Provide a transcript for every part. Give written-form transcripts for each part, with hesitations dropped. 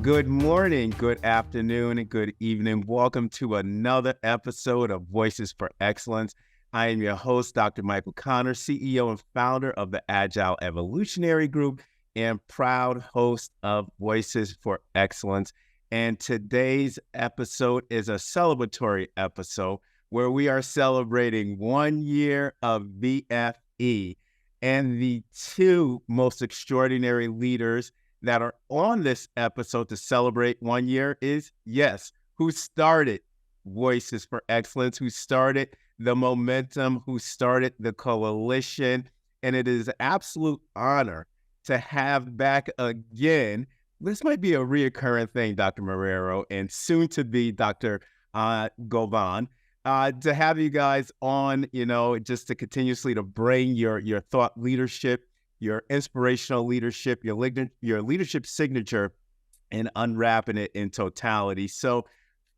Good morning, good afternoon, and good evening. Welcome to another episode of Voices for Excellence. I am your host, Dr. Michael Connor, CEO and founder of the Agile Evolutionary Group and proud host of Voices for Excellence. And today's episode is a celebratory episode where we are celebrating 1 year of VFE, and the two most extraordinary leaders that are on this episode to celebrate 1 year is, yes, who started Voices for Excellence, who started the momentum, who started the coalition. And it is an absolute honor to have back again. This might be a reoccurring thing, Dr. Marrero, and soon to be Dr. Galvan, to have you guys on, just to continuously to bring your thought leadership, your inspirational leadership, your leadership signature, and unwrapping it in totality. So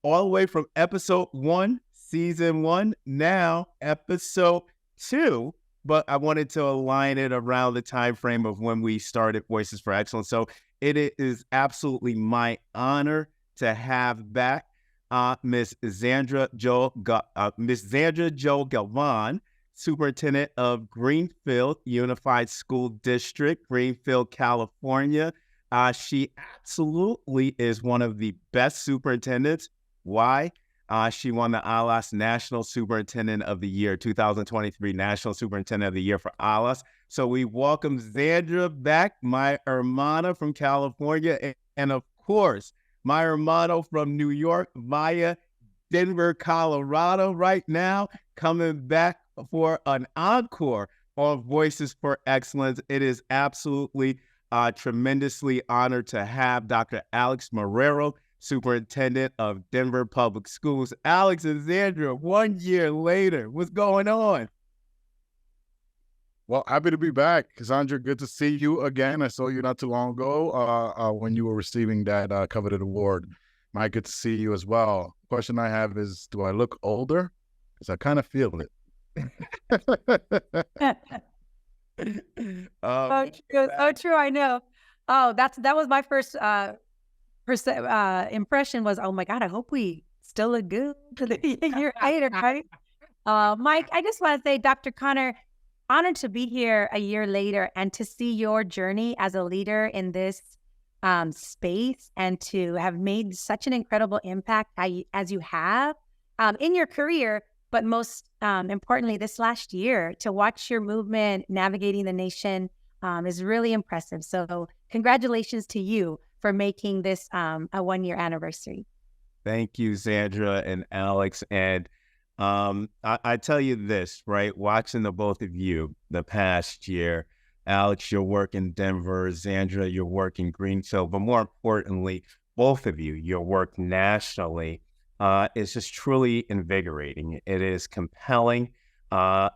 all the way from episode 1, season 1, now episode 2, but I wanted to align it around the time frame of when we started Voices for Excellence. So it is absolutely my honor to have back Miss Zandra Jo Galvan, Superintendent of Greenfield Unified School District, Greenfield, California. She absolutely is one of the best superintendents. Why? She won the ALAS National Superintendent of the Year, 2023 National Superintendent of the Year for ALAS. So we welcome Zandra back, my hermana from California, and of course, my hermano from New York via Denver, Colorado right now, coming back for an encore on Voices for Excellence. It is absolutely tremendously honored to have Dr. Alex Marrero, Superintendent of Denver Public Schools. Alex and Zandra, 1 year later, what's going on? Well, happy to be back. Zandra, good to see you again. I saw you not too long ago when you were receiving that coveted award. Mike, good to see you as well. Question I have is, do I look older? Because I kind of feel it. True. I know. That was my first impression was, oh my God, I hope we still look good for the year later, right? Mike, I just want to say, Dr. Connor, honored to be here a year later and to see your journey as a leader in this space and to have made such an incredible impact as you have in your career, but most importantly, this last year, to watch your movement navigating the nation is really impressive. So congratulations to you for making this a 1 year anniversary. Thank you, Zandra and Alex. And I tell you this, right? Watching the both of you the past year, Alex, your work in Denver, Zandra, your work in Greenfield, but more importantly, both of you, your work nationally, is just truly invigorating. It is compelling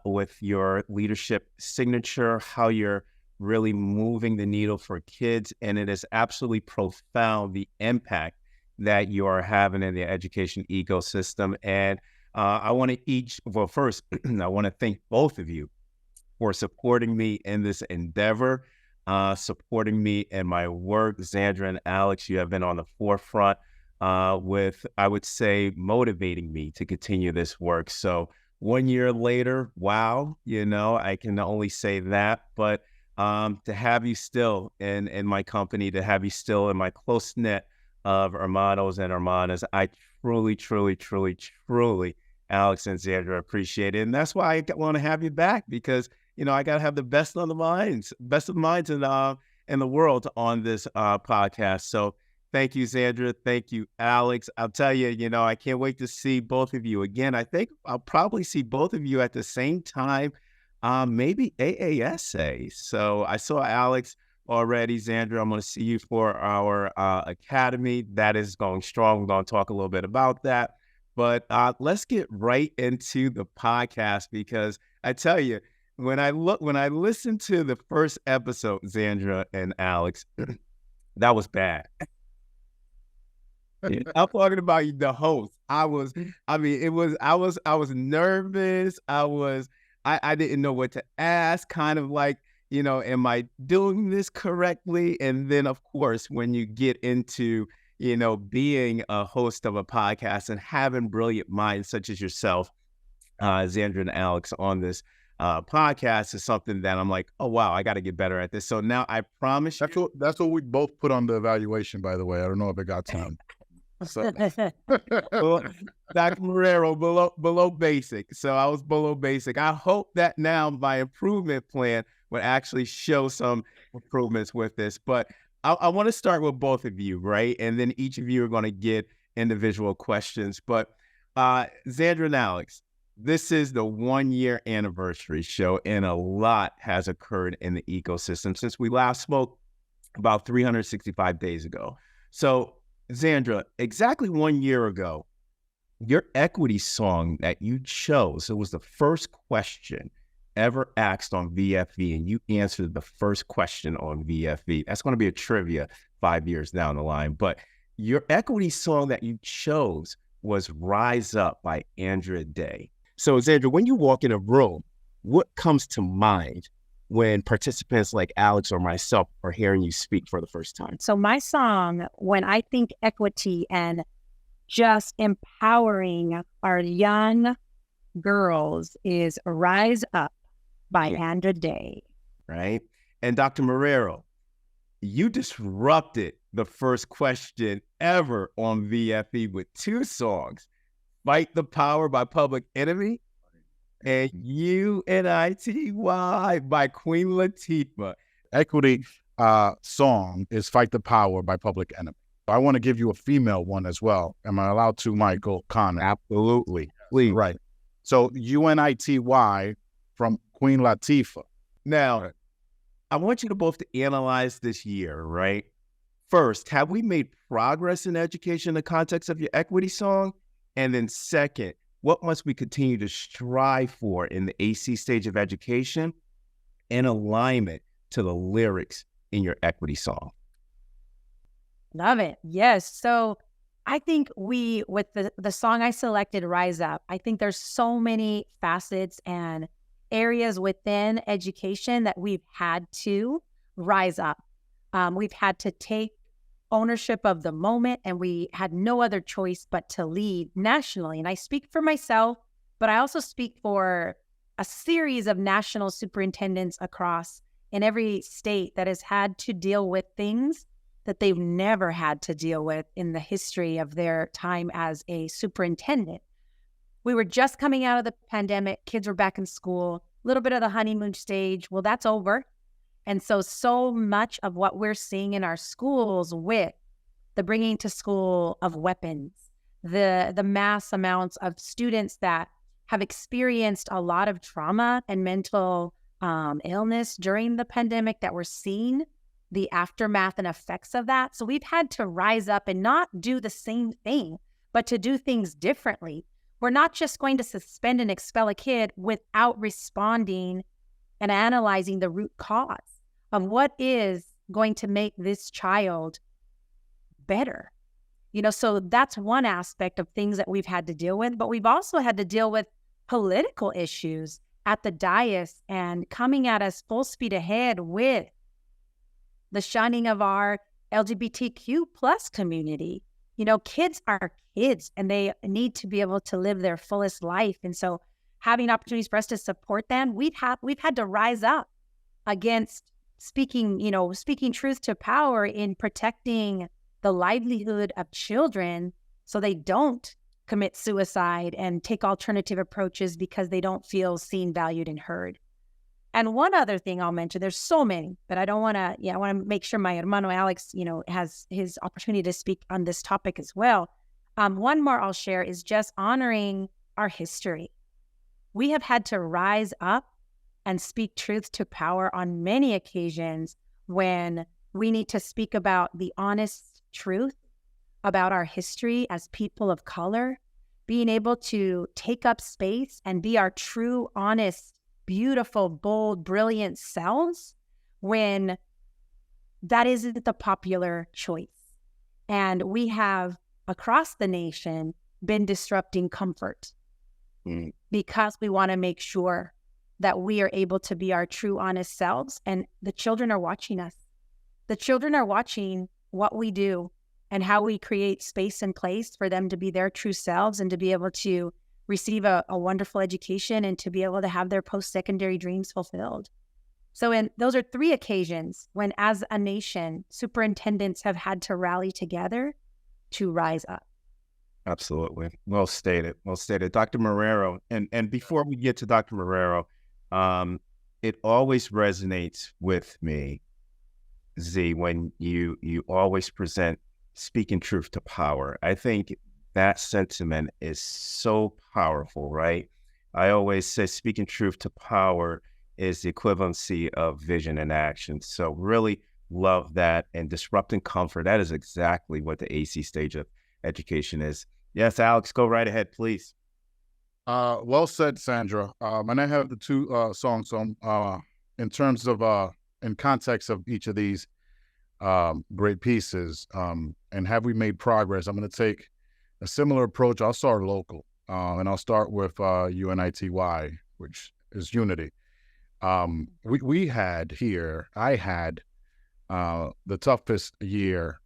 with your leadership signature, how you're really moving the needle for kids. And it is absolutely profound, the impact that you are having in the education ecosystem. And I want to first, I want to thank both of you for supporting me in this endeavor, supporting me in my work. Zandra and Alex, you have been on the forefront with, I would say, motivating me to continue this work. So 1 year later, wow, I can only say that. But to have you still in my company, to have you still in my close knit of hermanos and hermanas, I truly, truly, truly, truly, Alex and Zandra, appreciate it. And that's why I want to have you back, because, I got to have the best of minds in the world on this podcast. So thank you, Zandra. Thank you, Alex. I'll tell you, I can't wait to see both of you again. I think I'll probably see both of you at the same time, maybe AASA. So I saw Alex already. Zandra, I'm going to see you for our academy. That is going strong. We're going to talk a little bit about that. But let's get right into the podcast, because I tell you, when I listened to the first episode, Zandra and Alex, that was bad. I'm talking about the host. I was nervous. I didn't know what to ask, kind of like, am I doing this correctly? And then, of course, when you get into, being a host of a podcast and having brilliant minds such as yourself, Zandra and Alex on this podcast is something that I'm like, oh, wow, I got to get better at this. So now I promise you. That's what we both put on the evaluation, by the way. I don't know if it got time. So. Well, Dr. Marrero, below basic. So I was below basic. I hope that now my improvement plan would actually show some improvements with this. But I want to start with both of you, right? And then each of you are going to get individual questions. But Zandra and Alex, this is the 1-year anniversary show, and a lot has occurred in the ecosystem since we last spoke about 365 days ago. So, Zandra, exactly 1 year ago, your equity song that you chose, it was the first question ever asked on VFV, and you answered the first question on VFV. That's going to be a trivia 5 years down the line. But your equity song that you chose was Rise Up by Andra Day. So, Zandra, when you walk in a room, what comes to mind when participants like Alex or myself are hearing you speak for the first time? So my song, when I think equity and just empowering our young girls, is Rise Up by Andra Day. Right. And Dr. Marrero, you disrupted the first question ever on VFE with 2 songs, Fight the Power by Public Enemy and UNITY by Queen Latifah. Equity song is Fight the Power by Public Enemy. I want to give you a female one as well. Am I allowed to, Michael Connor? Absolutely. Please. Right. So UNITY from Queen Latifah. Now, I want you to both to analyze this year, right? First, have we made progress in education in the context of your equity song? And then second, what must we continue to strive for in the AC stage of education in alignment to the lyrics in your equity song? Love it. Yes. So I think with the song I selected, Rise Up, I think there's so many facets and areas within education that we've had to rise up. We've had to take ownership of the moment, and we had no other choice but to lead nationally. And I speak for myself, but I also speak for a series of national superintendents across in every state that has had to deal with things that they've never had to deal with in the history of their time as a superintendent. We were just coming out of the pandemic. Kids were back in school, a little bit of the honeymoon stage. Well, that's over. And so much of what we're seeing in our schools with the bringing to school of weapons, the mass amounts of students that have experienced a lot of trauma and mental illness during the pandemic, that we're seeing the aftermath and effects of that. So we've had to rise up and not do the same thing, but to do things differently. We're not just going to suspend and expel a kid without responding and analyzing the root cause of what is going to make this child better. So that's one aspect of things that we've had to deal with, but we've also had to deal with political issues at the dais and coming at us full speed ahead with the shunning of our LGBTQ plus community. Kids are kids and they need to be able to live their fullest life. And so having opportunities for us to support them, we've had to rise up against speaking truth to power in protecting the livelihood of children so they don't commit suicide and take alternative approaches because they don't feel seen, valued, and heard. And one other thing I'll mention, there's so many, but I want to make sure my hermano Alex, has his opportunity to speak on this topic as well. One more I'll share is just honoring our history. We have had to rise up and speak truth to power on many occasions when we need to speak about the honest truth about our history as people of color, being able to take up space and be our true, honest, beautiful, bold, brilliant selves when that isn't the popular choice. And we have, across the nation, been disrupting comfort because we want to make sure that we are able to be our true, honest selves. And the children are watching us. The children are watching what we do and how we create space and place for them to be their true selves and to be able to receive a wonderful education and to be able to have their post-secondary dreams fulfilled. So those are 3 occasions when, as a nation, superintendents have had to rally together to rise up. Absolutely. Well stated. Well stated. Dr. Marrero, and before we get to Dr. Marrero, it always resonates with me, Z, when you always present speaking truth to power. I think that sentiment is so powerful, right? I always say speaking truth to power is the equivalency of vision and action. So really love that. And disrupting comfort, that is exactly what the AC stage of education is. Yes, Alex, go right ahead, please. Well said, Zandra. And I have the 2 songs. So in terms of, in context of each of these great pieces, and have we made progress? I'm going to take a similar approach. I'll start local, and I'll start with UNITY, which is unity. I had the toughest year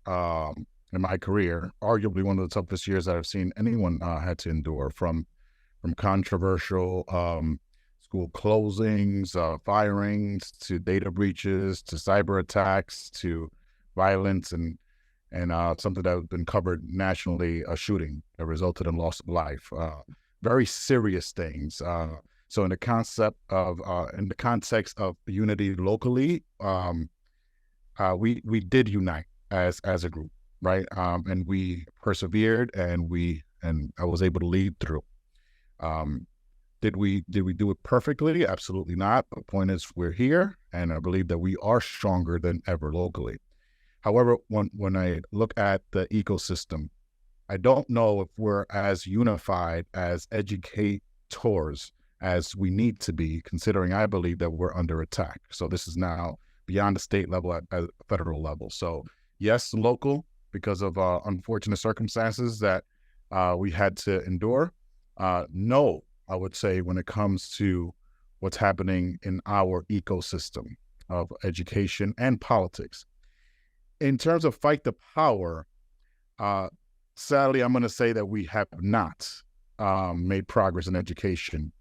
in my career, arguably one of the toughest years that I've seen anyone had to endure, from controversial school closings, firings, to data breaches, to cyber attacks, to violence, and something that has been covered nationally, a shooting that resulted in loss of life. Very serious things. So in the context of unity locally, we did unite as a group, right? And we persevered, and I was able to lead through. Did we do it perfectly? Absolutely not. The point is, we're here, and I believe that we are stronger than ever locally. However, when I look at the ecosystem, I don't know if we're as unified as educators as we need to be, considering I believe that we're under attack. So this is now beyond the state level at a federal level. So yes, local, because of unfortunate circumstances that we had to endure. No, I would say, when it comes to what's happening in our ecosystem of education and politics. In terms of fight the power, sadly, I'm going to say that we have not made progress in education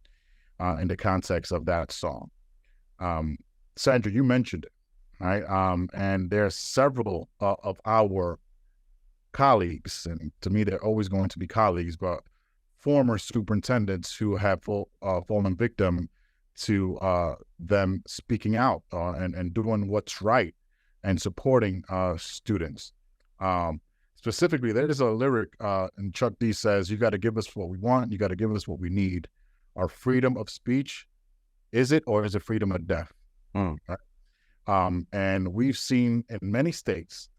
in the context of that song. Zandra, you mentioned it, right? And there are several of our colleagues, and to me, they're always going to be colleagues, but former superintendents who have fallen victim to them speaking out and doing what's right and supporting students. Specifically, there is a lyric, and Chuck D says, "You got to give us what we want. You got to give us what we need. Our freedom of speech, is it, or is it freedom of death?" Right? And we've seen in many states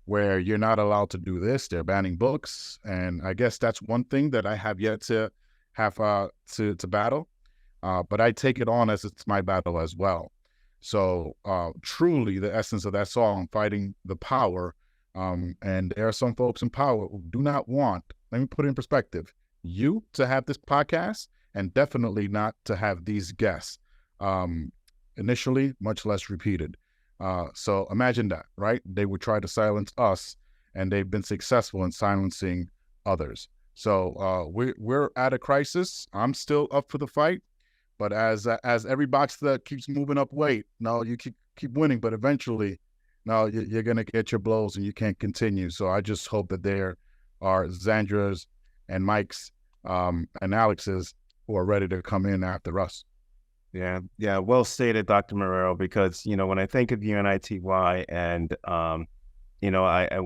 where you're not allowed to do this. They're banning books, and I guess that's one thing that I have yet to have to battle. But I take it on as it's my battle as well. So truly, the essence of that song, fighting the power. And there are some folks in power who do not want, let me put it in perspective, you to have this podcast, and definitely not to have these guests initially, much less repeated. So imagine that, right? They would try to silence us, and they've been successful in silencing others. So we're at a crisis. I'm still up for the fight, but as every boxer that keeps moving up weight, no, you keep winning, but eventually, no, you're gonna get your blows and you can't continue. So I just hope that there are Zandra's and Mike's and Alex's who are ready to come in after us. Yeah, well stated, Dr. Marrero, because, when I think of UNITY and,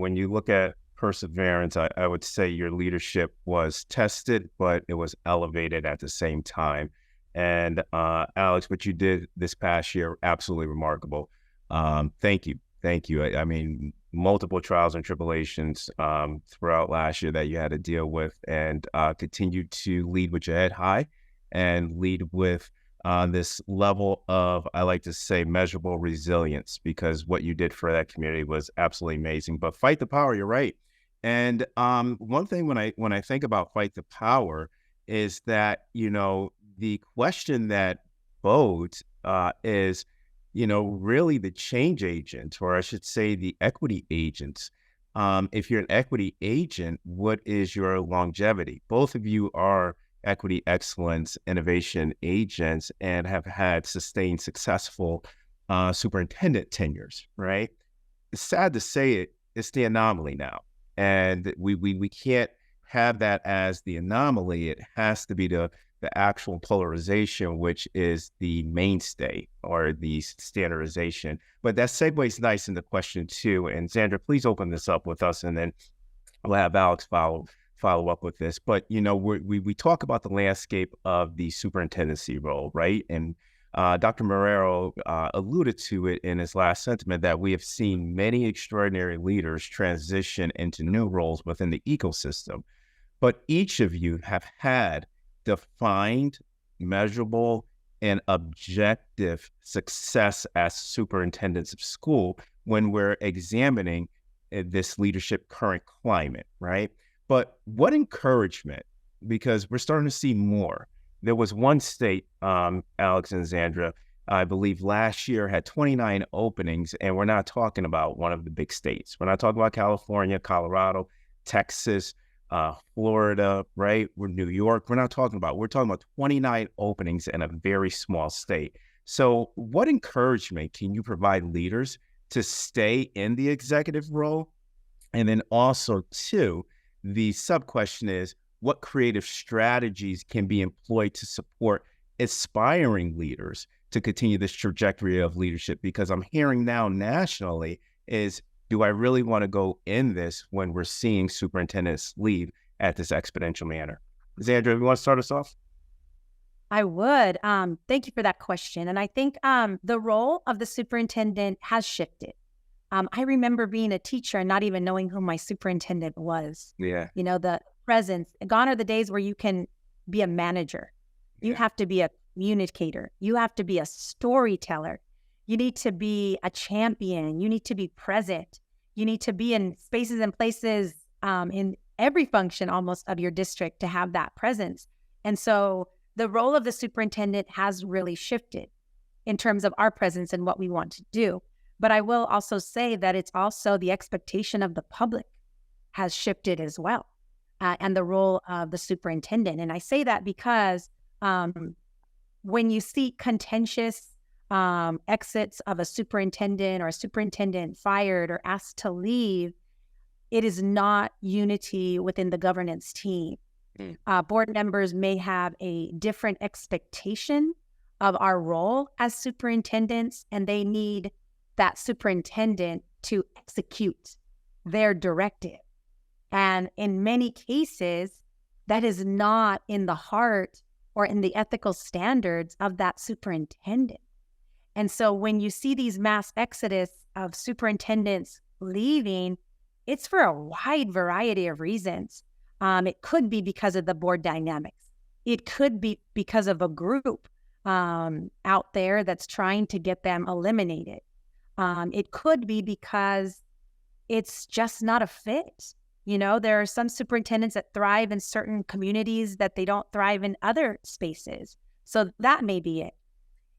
when you look at perseverance, I would say your leadership was tested, but it was elevated at the same time. And Alex, what you did this past year, absolutely remarkable. Thank you. I mean, multiple trials and tribulations throughout last year that you had to deal with, and continue to lead with your head high and lead with this level of, I like to say, measurable resilience, because what you did for that community was absolutely amazing. But fight the power, you're right. And one thing when I think about fight the power is that, the question that bodes is, really the change agent, or I should say the equity agents, If you're an equity agent, what is your longevity? Both of you are equity excellence innovation agents and have had sustained successful superintendent tenures, right? It's sad to say it, it's the anomaly now. And we can't have that as the anomaly. It has to be the actual polarization, which is the mainstay or the standardization. But that segues nice into question two. And Zandra, please open this up with us, and then we'll have Alex follow up with this. But, you know, we talk about the landscape of the superintendency role, right? And Dr. Marrero alluded to it in his last sentiment that we have seen many extraordinary leaders transition into new roles within the ecosystem. But each of you have had defined, measurable, and objective success as superintendents of school when we're examining this leadership current climate, right? But what encouragement, because we're starting to see more. There was one state, Alex and Zandra, I believe last year had 29 openings, and we're not talking about one of the big states. We're not talking about California, Colorado, Texas, Florida, right? We're New York. We're talking about 29 openings in a very small state. So what encouragement can you provide leaders to stay in the executive role? And then also, two, the sub-question is, what creative strategies can be employed to support aspiring leaders to continue this trajectory of leadership? Because I'm hearing now nationally is, do I really want to go in this when we're seeing superintendents leave at this exponential manner? Zandra, you want to start us off? I would. Thank you for that question. And I think the role of the superintendent has shifted. I remember being a teacher and not even knowing who my superintendent was. Yeah. You know, the presence. Gone are the days where you can be a manager. You have to be a communicator. You have to be a storyteller. You need to be a champion. You need to be present. You need to be in spaces and places in every function almost of your district to have that presence. And so the role of the superintendent has really shifted in terms of our presence and what we want to do. But I will also say that it's also the expectation of the public has shifted as well, and the role of the superintendent. And I say that because when you see contentious exits of a superintendent or a superintendent fired or asked to leave, it is not unity within the governance team. Board members may have a different expectation of our role as superintendents, and they need that superintendent to execute their directive. And in many cases, that is not in the heart or in the ethical standards of that superintendent. And so when you see these mass exodus of superintendents leaving, it's for a wide variety of reasons. It could be because of the board dynamics. It could be because of a group out there that's trying to get them eliminated. It could be because it's just not a fit. You know, there are some superintendents that thrive in certain communities that they don't thrive in other spaces. So that may be it.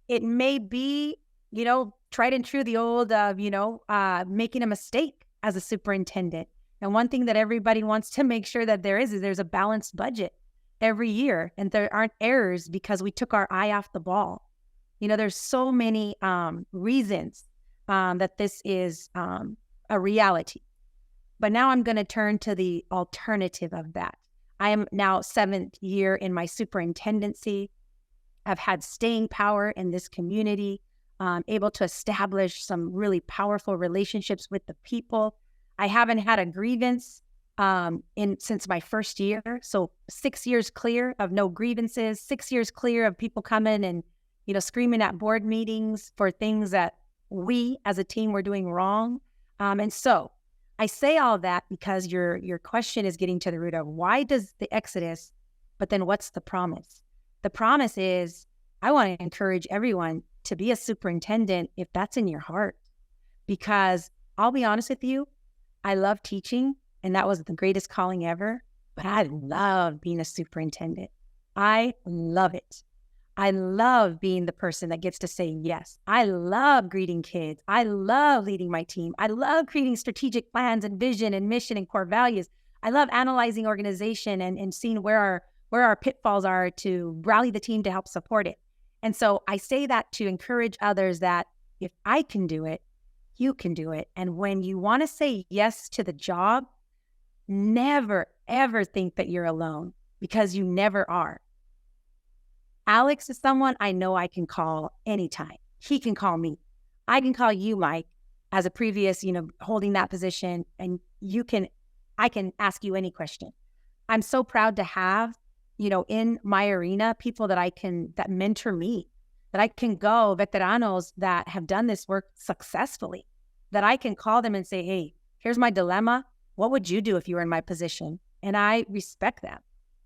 It may be, you know, tried and true, the old of, making a mistake as a superintendent. And one thing that everybody wants to make sure that there is there's a balanced budget every year, and there aren't errors because we took our eye off the ball. You know, there's so many reasons that this is a reality. But now I'm going to turn to the alternative of that. I am now 7th year in my superintendency. I've had staying power in this community, able to establish some really powerful relationships with the people. I haven't had a grievance since my first year. So 6 years clear of no grievances, 6 years clear of people coming and, screaming at board meetings for things that we as a team were doing wrong. And so I say all that because your question is getting to the root of why does the exodus, but then what's the promise? The promise is I want to encourage everyone to be a superintendent if that's in your heart, because I'll be honest with you, I love teaching and that was the greatest calling ever, but I love being a superintendent. I love it. I love being the person that gets to say yes. I love greeting kids. I love leading my team. I love creating strategic plans and vision and mission and core values. I love analyzing organization and seeing where our pitfalls are to rally the team to help support it. And so I say that to encourage others that if I can do it, you can do it. And when you want to say yes to the job, never, ever think that you're alone, because you never are. Alex is someone I know I can call anytime. He can call me. I can call you, Mike, as a previous, holding that position, and I can ask you any question. I'm so proud to have, in my arena, people that mentor me, that I can go, veteranos that have done this work successfully, that I can call them and say, hey, here's my dilemma. What would you do if you were in my position? And I respect them.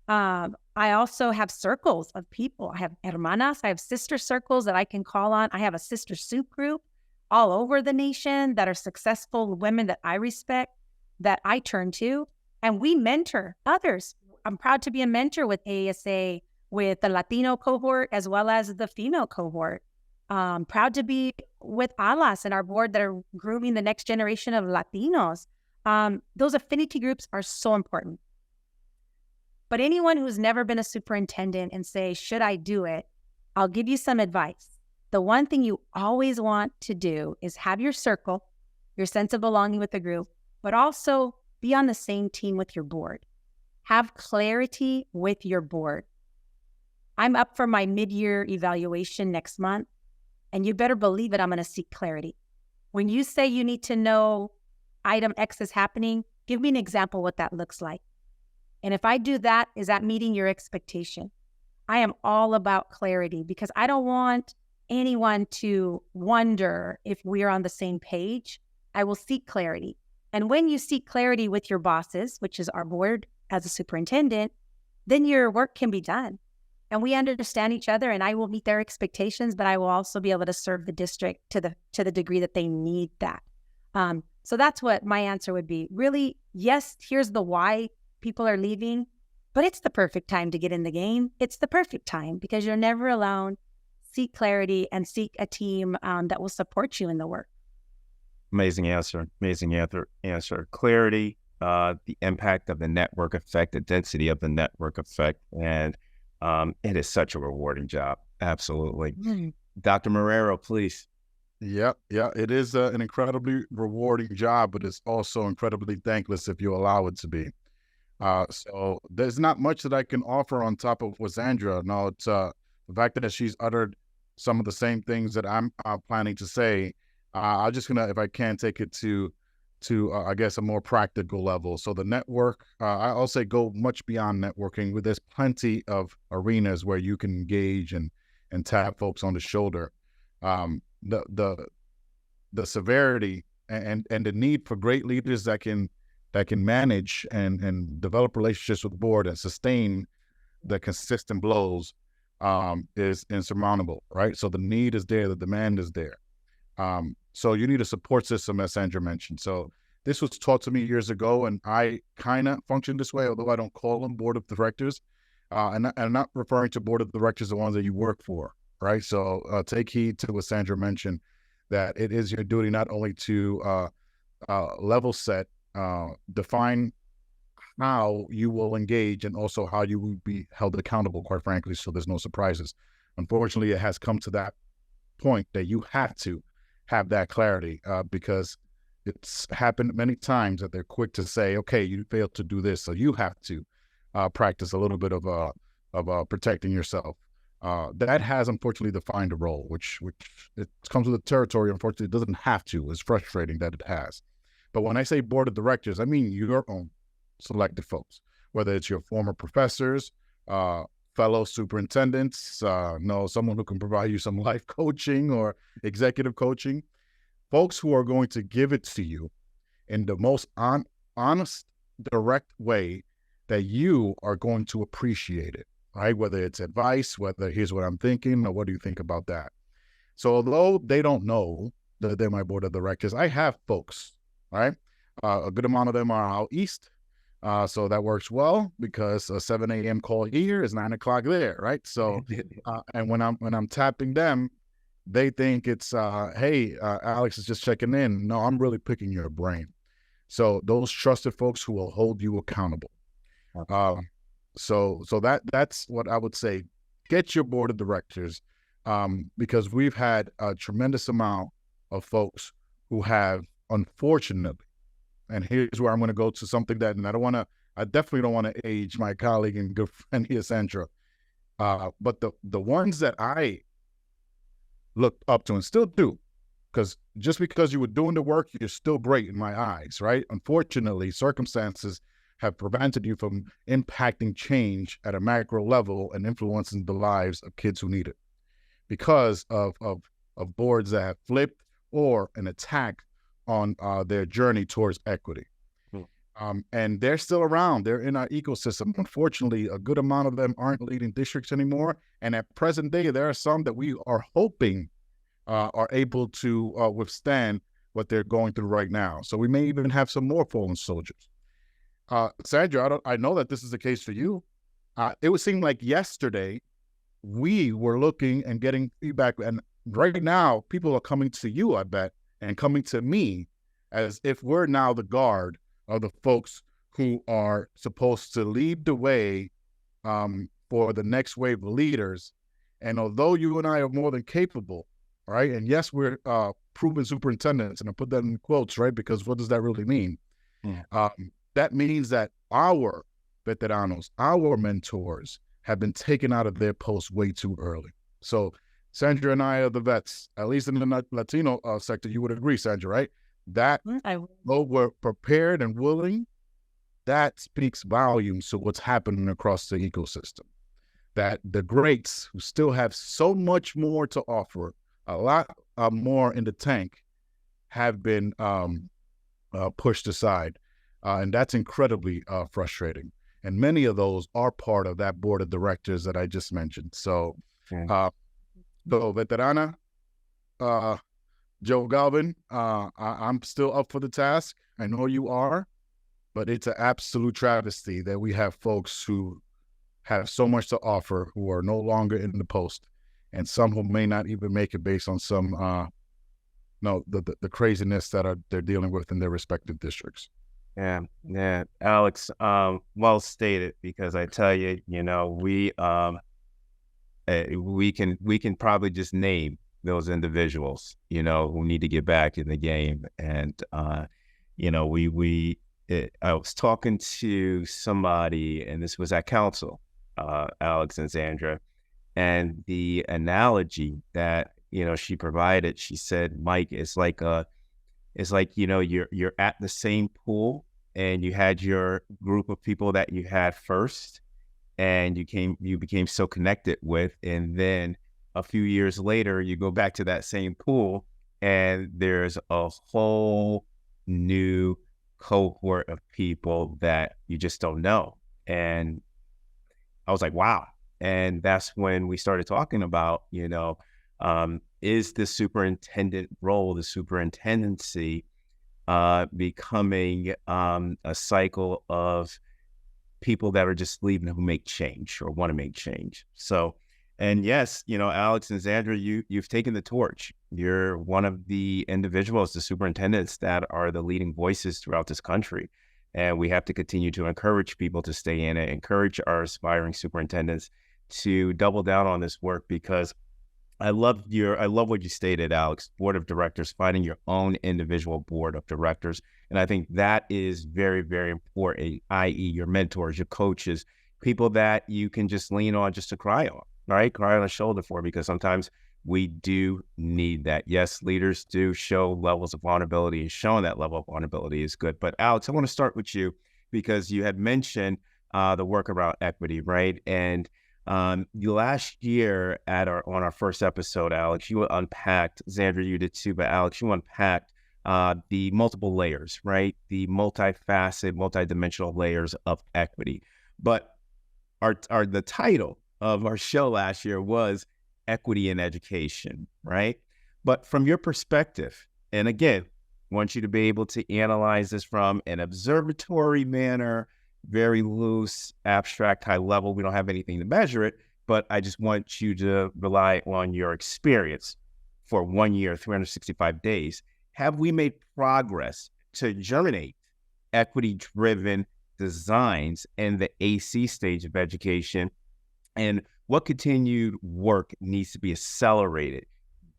I also have circles of people. I have hermanas, I have sister circles that I can call on. I have a sister soup group all over the nation that are successful women that I respect, that I turn to, and we mentor others. I'm proud to be a mentor with ASA, with the Latino cohort, as well as the female cohort. Proud to be with ALAS and our board that are grooming the next generation of Latinos. Those affinity groups are so important. But anyone who's never been a superintendent and say, should I do it? I'll give you some advice. The one thing you always want to do is have your circle, your sense of belonging with the group, but also be on the same team with your board. Have clarity with your board. I'm up for my mid-year evaluation next month, and you better believe it, I'm going to seek clarity. When you say you need to know item X is happening, give me an example what that looks like. And if I do that, is that meeting your expectation? I am all about clarity, because I don't want anyone to wonder if we're on the same page. I will seek clarity. And when you seek clarity with your bosses, which is our board as a superintendent, then your work can be done. And we understand each other, and I will meet their expectations, but I will also be able to serve the district to the degree that they need that. So that's what my answer would be. Really, yes, here's the why people are leaving, but it's the perfect time to get in the game. It's the perfect time because you're never alone. Seek clarity and seek a team that will support you in the work. Amazing answer. Amazing answer. Clarity, the impact of the network effect, the density of the network effect, and it is such a rewarding job. Absolutely. Dr. Marrero, please. Yeah, it is an incredibly rewarding job, but it's also incredibly thankless if you allow it to be. So there's not much that I can offer on top of what Zandra. No, it's the fact that she's uttered some of the same things that I'm planning to say. I'm just gonna, if I can, take it to I guess a more practical level. So the network, I'll say go much beyond networking. There's plenty of arenas where you can engage and tap folks on the shoulder. The severity and the need for great leaders that can manage and develop relationships with the board and sustain the consistent blows is insurmountable, right? So the need is there, the demand is there. So you need a support system, as Zandra mentioned. So this was taught to me years ago, and I kind of function this way, although I don't call them board of directors. And I'm not referring to board of directors, the ones that you work for, right? So take heed to what Zandra mentioned, that it is your duty not only to level set, define how you will engage, and also how you will be held accountable, quite frankly, so there's no surprises. Unfortunately, it has come to that point that you have to have that clarity, because it's happened many times that they're quick to say, okay, you failed to do this, so you have to practice a little bit of protecting yourself. That has unfortunately defined a role, which it comes with the territory. Unfortunately, it doesn't have to. It's frustrating that it has. But when I say board of directors, I mean your own selected folks, whether it's your former professors, fellow superintendents, someone who can provide you some life coaching or executive coaching, folks who are going to give it to you in the most honest, direct way that you are going to appreciate it, right? Whether it's advice, whether here's what I'm thinking, or what do you think about that? So although they don't know that they're my board of directors, I have folks, right? A good amount of them are out east. So that works well because a 7 a.m. call here is 9 o'clock there, right? So, and when I'm tapping them, they think it's, hey, Alex is just checking in. No, I'm really picking your brain. So those trusted folks who will hold you accountable. So that's what I would say. Get your board of directors, because we've had a tremendous amount of folks who have, unfortunately, and here's where I'm going to go to something that, and I definitely don't want to age my colleague and good friend here, Zandra. But the ones that I looked up to and still do, because just because you were doing the work, you're still great in my eyes, right? Unfortunately, circumstances have prevented you from impacting change at a macro level and influencing the lives of kids who need it because of boards that have flipped or an attack on their journey towards equity. And they're still around. They're in our ecosystem. Unfortunately, a good amount of them aren't leading districts anymore. And at present day, there are some that we are hoping are able to withstand what they're going through right now. So we may even have some more fallen soldiers. Zandra, I know that this is the case for you. It would seem like yesterday we were looking and getting feedback, and right now people are coming to you, I bet, and coming to me as if we're now the guard of the folks who are supposed to lead the way for the next wave of leaders. And although you and I are more than capable, right? And yes, we're proven superintendents, and I put that in quotes, right? Because what does that really mean? That means that our veteranos, our mentors, have been taken out of their posts way too early. So Zandra and I are the vets, at least in the Latino sector. You would agree, Zandra, right? That though we're prepared and willing, that speaks volumes to what's happening across the ecosystem. That the greats who still have so much more to offer, a lot more in the tank, have been pushed aside. And that's incredibly frustrating. And many of those are part of that board of directors that I just mentioned. So, Veterana, Joe Galvan, I'm still up for the task. I know you are, but it's an absolute travesty that we have folks who have so much to offer who are no longer in the post, and some who may not even make it based on some, the craziness that they're dealing with in their respective districts. Yeah, Alex, well stated, because I tell you, we can probably just name those individuals, who need to get back in the game. And, I was talking to somebody, and this was at council, Alex and Zandra, and the analogy that, she provided, she said, Mike, it's like, you're at the same pool, and you had your group of people that you had first, and you became so connected with, and then a few years later, you go back to that same pool, and there's a whole new cohort of people that you just don't know. And I was like, wow. And that's when we started talking about, is the superintendent role, the superintendency, becoming a cycle of people that are just leaving who make change or want to make change. So, and yes, Alex and Zandra, you've taken the torch. You're one of the individuals, the superintendents, that are the leading voices throughout this country. And we have to continue to encourage people to stay in it, encourage our aspiring superintendents to double down on this work, because I love what you stated, Alex, board of directors, finding your own individual board of directors. And I think that is very, very important, i.e. your mentors, your coaches, people that you can just lean on just to cry on, right? Cry on a shoulder for, because sometimes we do need that. Yes, leaders do show levels of vulnerability, and showing that level of vulnerability is good. But Alex, I want to start with you, because you had mentioned the work around equity, right? And last year on our first episode, Alex, you unpacked, Zandra, you did too, but Alex, you unpacked the multiple layers, right? The multifaceted, multidimensional layers of equity. But the title of our show last year was Equity in Education, right? But from your perspective, and again, I want you to be able to analyze this from an observatory manner, very loose, abstract, high level. We don't have anything to measure it, but I just want you to rely on your experience for 1 year, 365 days. Have we made progress to germinate equity-driven designs in the AC stage of education? And what continued work needs to be accelerated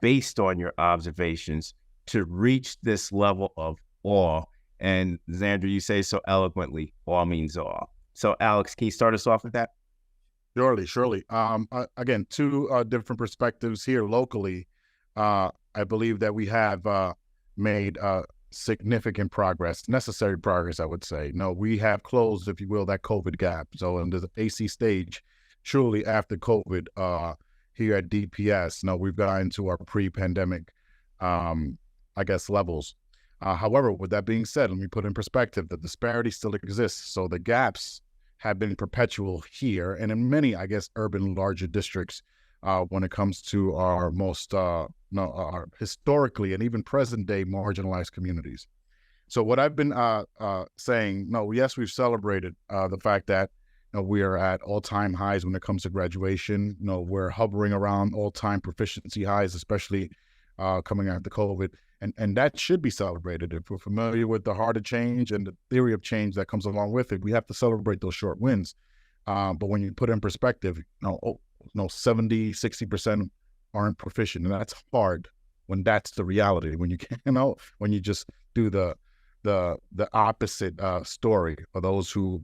based on your observations to reach this level of awe? And Zandra, you say so eloquently, awe means awe. So Alex, can you start us off with that? Surely. Again, two different perspectives here locally. I believe that we have made significant progress, necessary progress, I would say. No, we have closed, if you will, that COVID gap. So in the AC stage, truly after COVID, here at DPS, no, we've gotten to our pre-pandemic, levels. However, with that being said, let me put in perspective, the disparity still exists. So the gaps have been perpetual here and in many, urban larger districts when it comes to our most our historically and even present day marginalized communities. So what I've been saying, no, yes, we've celebrated the fact that we are at all-time highs when it comes to graduation. We're hovering around all-time proficiency highs, especially coming after COVID. And that should be celebrated. If we're familiar with the heart of change and the theory of change that comes along with it, we have to celebrate those short wins. But when you put it in perspective, 70, 60% aren't proficient. And that's hard when that's the reality. When you can't, when you just do the opposite story for those who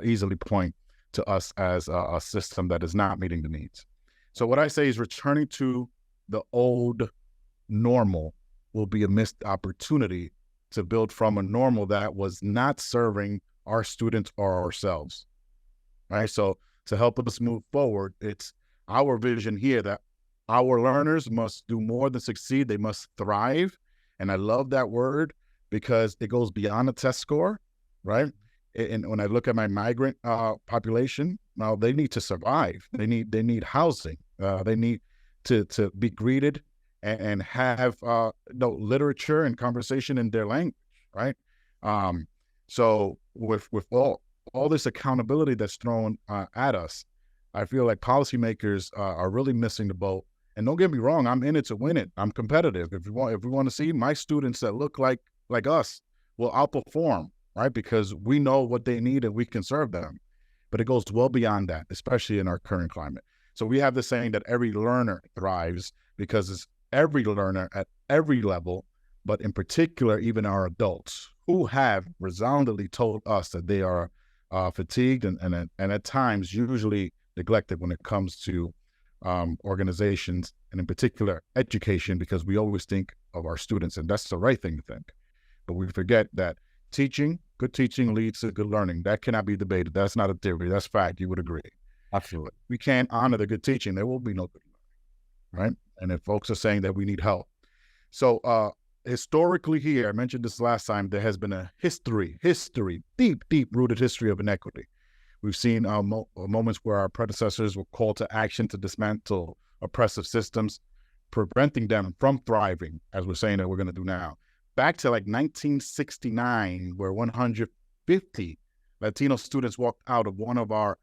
easily point to us as a system that is not meeting the needs. So what I say is returning to the old normal will be a missed opportunity to build from a normal that was not serving our students or ourselves, right? So to help us move forward, it's our vision here that our learners must do more than succeed. They must thrive. And I love that word because it goes beyond a test score, right? And when I look at my migrant population, now they need to survive. They need housing. They need to be greeted and have literature and conversation in their language, right? So with all this accountability that's thrown at us, I feel like policymakers are really missing the boat. And don't get me wrong, I'm in it to win it. I'm competitive. If we want to see my students that look like us will outperform, right? Because we know what they need and we can serve them. But it goes well beyond that, especially in our current climate. So we have the saying that every learner thrives because it's every learner at every level, but in particular, even our adults who have resoundingly told us that they are fatigued and at times usually neglected when it comes to organizations and in particular education, because we always think of our students, and that's the right thing to think. But we forget that good teaching leads to good learning. That cannot be debated. That's not a theory. That's fact. You would agree. Absolutely. We can't honor the good teaching. There will be no good learning, right? And if folks are saying that we need help. So historically here, I mentioned this last time, there has been a deep-rooted history of inequity. We've seen moments where our predecessors were called to action to dismantle oppressive systems, preventing them from thriving, as we're saying that we're going to do now. Back to like 1969, where 150 Latino students walked out of one of our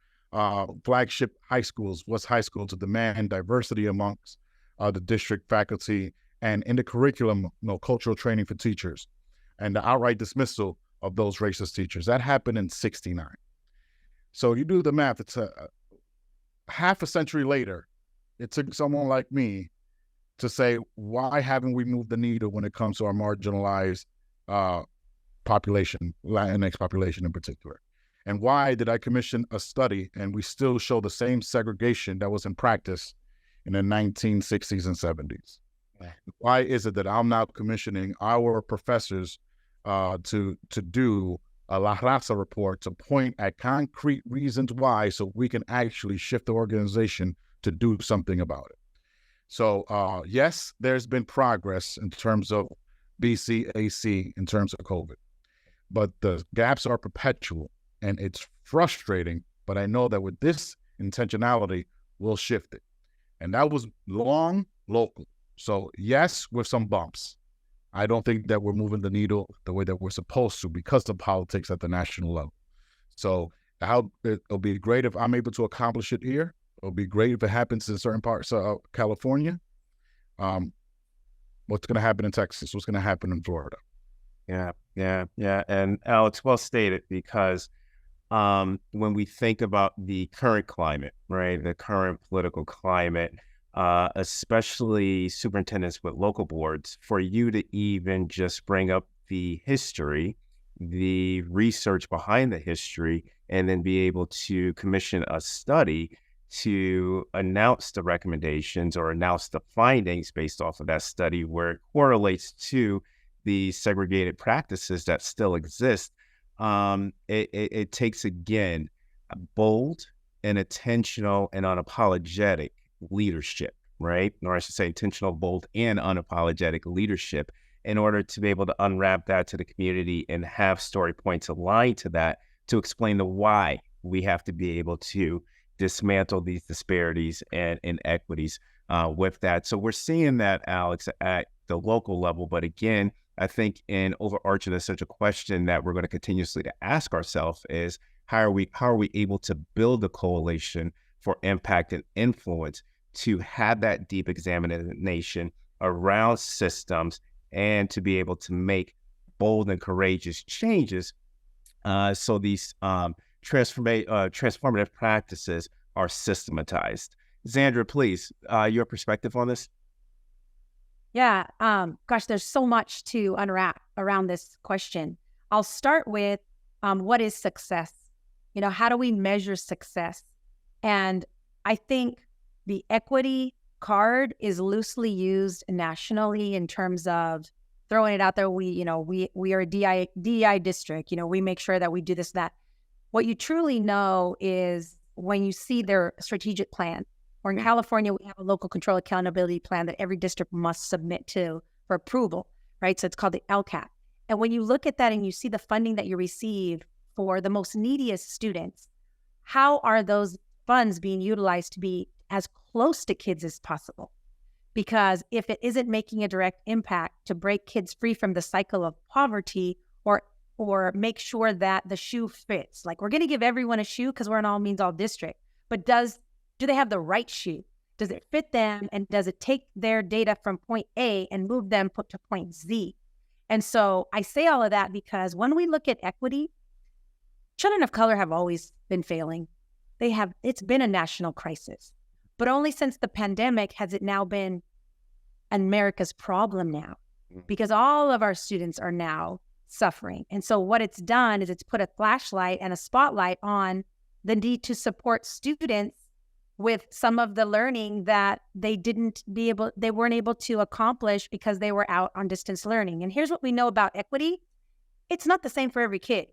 flagship high schools, West High School, to demand diversity amongst the district faculty and in the curriculum, cultural training for teachers, and the outright dismissal of those racist teachers. That happened in 69. So you do the math, it's a half a century later, it took someone like me to say, why haven't we moved the needle when it comes to our marginalized population, Latinx population in particular? And why did I commission a study and we still show the same segregation that was in practice in the 1960s and 70s? Yeah. Why is it that I'm now commissioning our professors to do a La Raza report to point at concrete reasons why, so we can actually shift the organization to do something about it? So yes, there's been progress in terms of BCAC, in terms of COVID, but the gaps are perpetual and it's frustrating, but I know that with this intentionality, we'll shift it. And that was long, local. So yes, with some bumps. I don't think that we're moving the needle the way that we're supposed to because of politics at the national level. So it'll be great if I'm able to accomplish it here. It'll be great if it happens in certain parts of California. What's going to happen in Texas? What's going to happen in Florida? Yeah. And Alex, well stated, because when we think about the current climate, right, the current political climate, especially superintendents with local boards, for you to even just bring up the history, the research behind the history, and then be able to commission a study to announce the recommendations or announce the findings based off of that study, where it correlates to the segregated practices that still exist. It takes, again, a bold and intentional and unapologetic leadership, right? Or I should say intentional, bold, and unapologetic leadership, in order to be able to unwrap that to the community and have story points aligned to that, to explain the why we have to be able to dismantle these disparities and inequities with that. So we're seeing that, Alex, at the local level. But again, I think in overarching essential question that we're going to continuously to ask ourselves is, how are we able to build a coalition for impact and influence to have that deep examination around systems and to be able to make bold and courageous changes, so these transformative practices are systematized. Zandra, please, your perspective on this. Yeah, gosh, there's so much to unwrap around this question. I'll start with what is success? You know, how do we measure success? And I think the equity card is loosely used nationally in terms of throwing it out there. We are a DEI district. You know, we make sure that we do this, that. What you truly know is when you see their strategic plan, or in California, we have a local control accountability plan that every district must submit to for approval, right? So it's called the LCAT. And when you look at that and you see the funding that you receive for the most neediest students, how are those funds being utilized to be as close to kids as possible? Because if it isn't making a direct impact to break kids free from the cycle of poverty, or make sure that the shoe fits. Like, we're going to give everyone a shoe because we're an all means all district, but do they have the right shoe? Does it fit them? And does it take their data from point A and move them to point Z? And so I say all of that because when we look at equity, children of color have always been failing. It's been a national crisis, but only since the pandemic has it now been America's problem now, because all of our students are now suffering. And so what it's done is it's put a flashlight and a spotlight on the need to support students with some of the learning that they weren't able to accomplish because they were out on distance learning. And here's what we know about equity. It's not the same for every kid.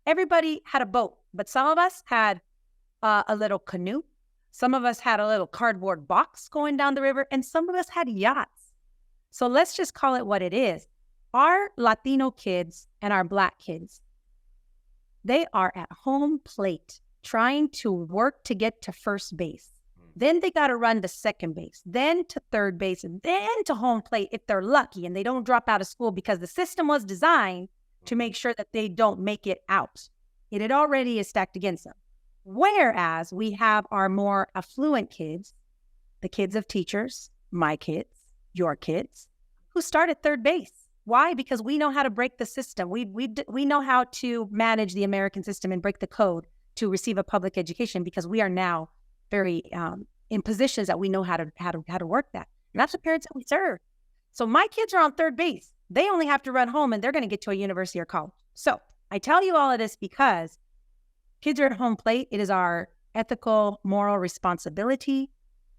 Everybody had a boat, but some of us had a little canoe. Some of us had a little cardboard box going down the river, and some of us had yachts. So let's just call it what it is. Our Latino kids and our Black kids, they are at home plate trying to work to get to first base. Then they got to run to second base, then to third base, and then to home plate if they're lucky and they don't drop out of school, because the system was designed to make sure that they don't make it out. It already is stacked against them. Whereas we have our more affluent kids, the kids of teachers, my kids, your kids, who start at third base. Why? Because we know how to break the system. We know how to manage the American system and break the code to receive a public education, because we are now very in positions that we know how to work that. And that's the parents that we serve. So my kids are on third base. They only have to run home and they're going to get to a university or college. So I tell you all of this because kids are at home plate. It is our ethical, moral responsibility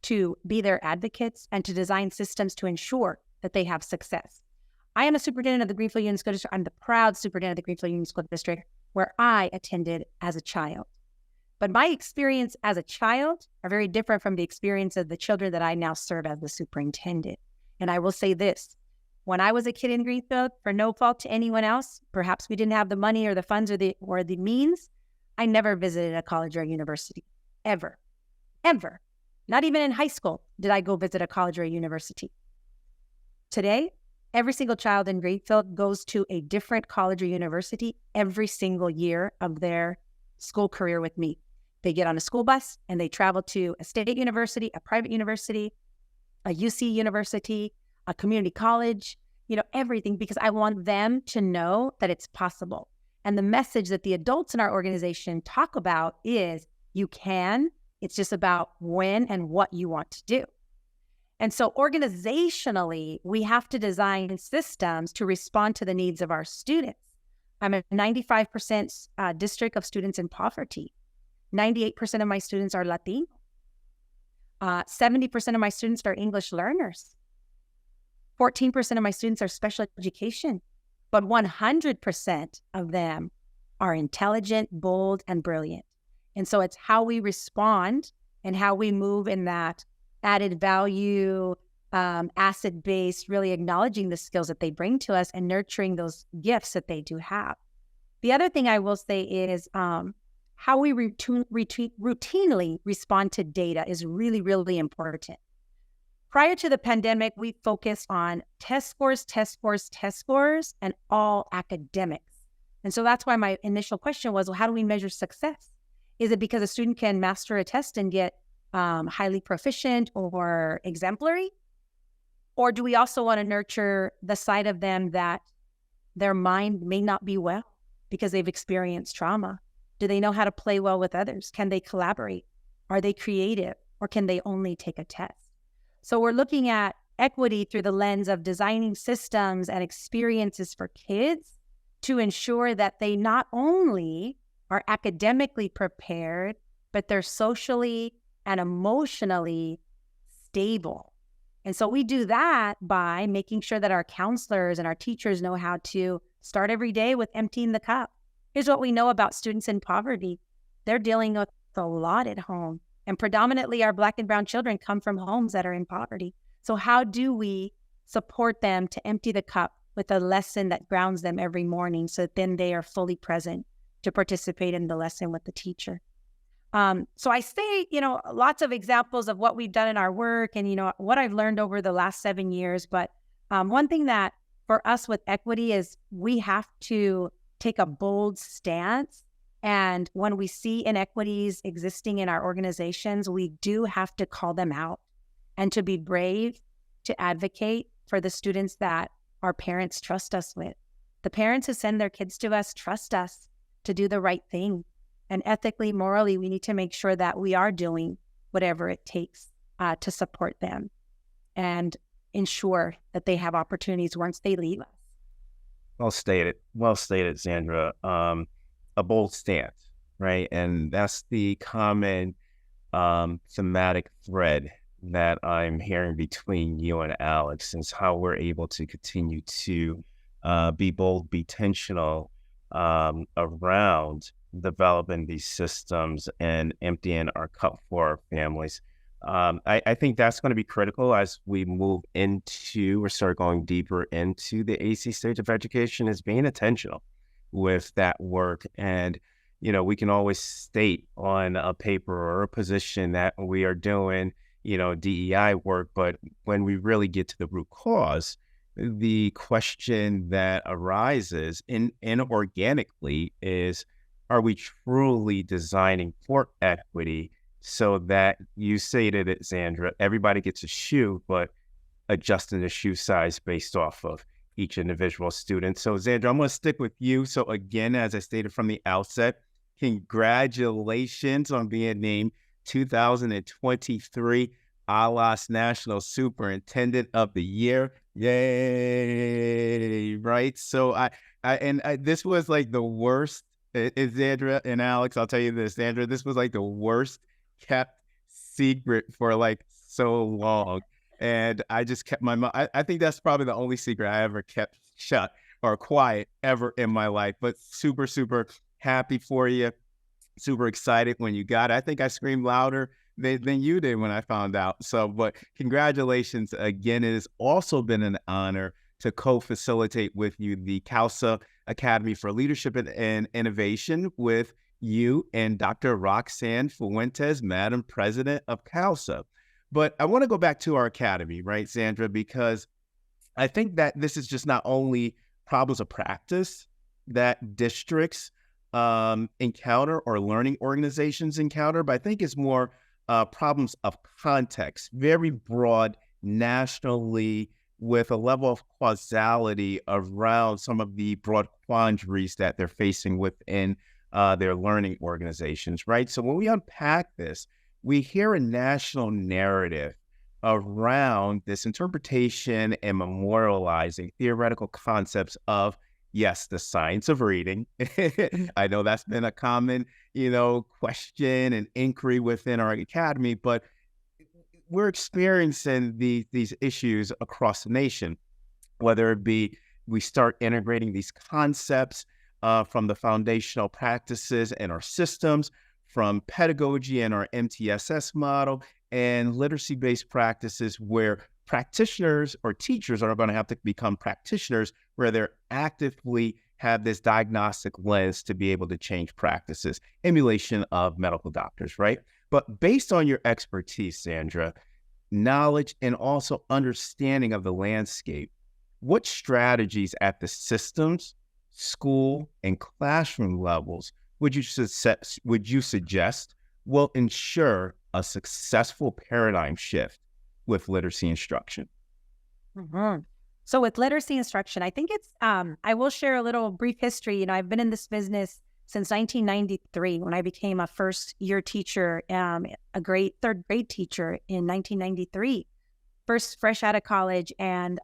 to be their advocates and to design systems to ensure that they have success. I am a superintendent of the Greenfield Union School District. I'm the proud superintendent of the Greenfield Union School District, where I attended as a child. But my experience as a child are very different from the experience of the children that I now serve as the superintendent. And I will say this, when I was a kid in Greenfield, for no fault to anyone else, perhaps we didn't have the money or the funds or the means, I never visited a college or a university, ever. Not even in high school did I go visit a college or a university. Today, every single child in Greenfield goes to a different college or university every single year of their school career with me. They get on a school bus and they travel to a state university, a private university, a UC university, a community college, everything, because I want them to know that it's possible. And the message that the adults in our organization talk about is you can, it's just about when and what you want to do. And so organizationally, we have to design systems to respond to the needs of our students. I'm a 95% district of students in poverty. 98% of my students are Latino. 70% of my students are English learners. 14% of my students are special education. But 100% of them are intelligent, bold, and brilliant. And so it's how we respond and how we move in that added value, asset-based, really acknowledging the skills that they bring to us and nurturing those gifts that they do have. The other thing I will say is how we routinely respond to data is really, really important. Prior to the pandemic, we focused on test scores, and all academics. And so that's why my initial question was, well, how do we measure success? Is it because a student can master a test and get highly proficient or exemplary? Or do we also want to nurture the side of them that their mind may not be well because they've experienced trauma? Do they know how to play well with others? Can they collaborate? Are they creative? Or can they only take a test? So we're looking at equity through the lens of designing systems and experiences for kids to ensure that they not only are academically prepared, but they're socially and emotionally stable. And so we do that by making sure that our counselors and our teachers know how to start every day with emptying the cup. Here's what we know about students in poverty. They're dealing with a lot at home. And predominantly our Black and brown children come from homes that are in poverty. So how do we support them to empty the cup with a lesson that grounds them every morning so that then they are fully present to participate in the lesson with the teacher? So I say, lots of examples of what we've done in our work and, what I've learned over the last 7 years. But one thing that for us with equity is we have to take a bold stance. And when we see inequities existing in our organizations, we do have to call them out and to be brave to advocate for the students that our parents trust us with. The parents who send their kids to us trust us to do the right thing. And ethically, morally, we need to make sure that we are doing whatever it takes to support them and ensure that they have opportunities once they leave us. Well stated, Zandra. A bold stance, right? And that's the common thematic thread that I'm hearing between you and Alex, is how we're able to continue to be bold, be intentional around developing these systems and emptying our cup for our families. I think that's going to be critical as we move into or start going deeper into the AC stage of education, is being intentional with that work. And, we can always state on a paper or a position that we are doing, DEI work. But when we really get to the root cause, the question that arises inorganically is, are we truly designing for equity so that, you stated it, Zandra, everybody gets a shoe, but adjusting the shoe size based off of each individual student? So Zandra, I'm going to stick with you. So again, as I stated from the outset, congratulations on being named 2023 ALAS National Superintendent of the Year. Yay! Right. So I this was like the worst. Zandra and Alex, I'll tell you this, Zandra, this was like the worst kept secret for like so long. And I just kept my mouth. I think that's probably the only secret I ever kept shut or quiet ever in my life. But super, super happy for you. Super excited when you got it. I think I screamed louder than you did when I found out. So, but congratulations again. It has also been an honor to co-facilitate with you the CAUSA Academy for Leadership and Innovation with you and Dr. Roxanne Fuentes, Madam President of CAUSA. But I want to go back to our academy, right, Zandra, because I think that this is just not only problems of practice that districts encounter or learning organizations encounter, but I think it's more problems of context, very broad nationally, with a level of causality around some of the broad quandaries that they're facing within their learning organizations, right? So when we unpack this, we hear a national narrative around this interpretation and memorializing theoretical concepts of, yes, the science of reading. I know that's been a common, question and inquiry within our academy, but we're experiencing these issues across the nation, whether it be we start integrating these concepts from the foundational practices in our systems, from pedagogy and our MTSS model, and literacy-based practices where practitioners or teachers are going to have to become practitioners, where they're actively have this diagnostic lens to be able to change practices, emulation of medical doctors, right? But based on your expertise, Zandra, knowledge and also understanding of the landscape, what strategies at the systems, school, and classroom levels would you suggest will ensure a successful paradigm shift with literacy instruction? Mm-hmm. So with literacy instruction, I think it's, I will share a little brief history. I've been in this business since 1993 when I became a first year teacher, a great third grade teacher in 1993, first fresh out of college, and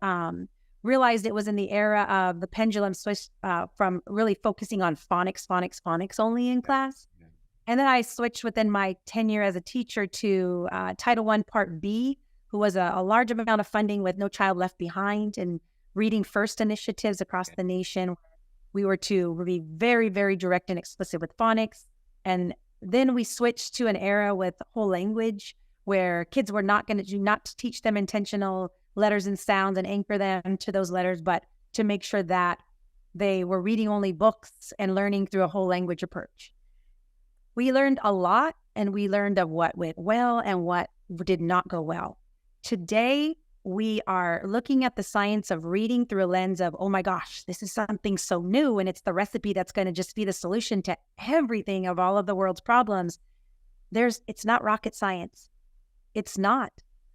realized it was in the era of the pendulum switched from really focusing on phonics only in class. And then I switched within my tenure as a teacher to Title I Part B, who was a large amount of funding with No Child Left Behind and Reading First initiatives across the nation. We were to be very, very direct and explicit with phonics. And then we switched to an era with whole language where kids were not to teach them intentional letters and sounds and anchor them to those letters, but to make sure that they were reading only books and learning through a whole language approach. We learned a lot, and we learned of what went well and what did not go well. Today, we are looking at the science of reading through a lens of, oh my gosh, this is something so new, and it's the recipe that's going to just be the solution to everything of all of the world's problems. It's not rocket science. It's not.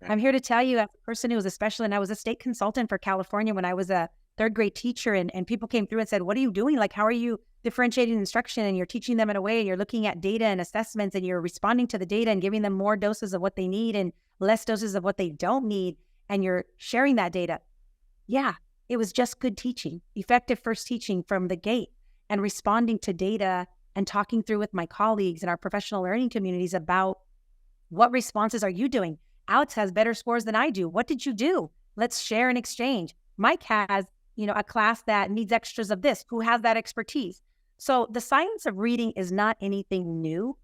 I'm here to tell you, as a person who was a specialist, and I was a state consultant for California when I was a third grade teacher, and people came through and said, what are you doing? Like, how are you differentiating instruction? And you're teaching them in a way, and you're looking at data and assessments, and you're responding to the data and giving them more doses of what they need and less doses of what they don't need. And you're sharing that data. Yeah, it was just good teaching, effective first teaching from the gate, and responding to data and talking through with my colleagues in our professional learning communities about what responses are you doing? Alex has better scores than I do. What did you do? Let's share and exchange. Mike has, a class that needs extras of this. Who has that expertise? So the science of reading is not anything new.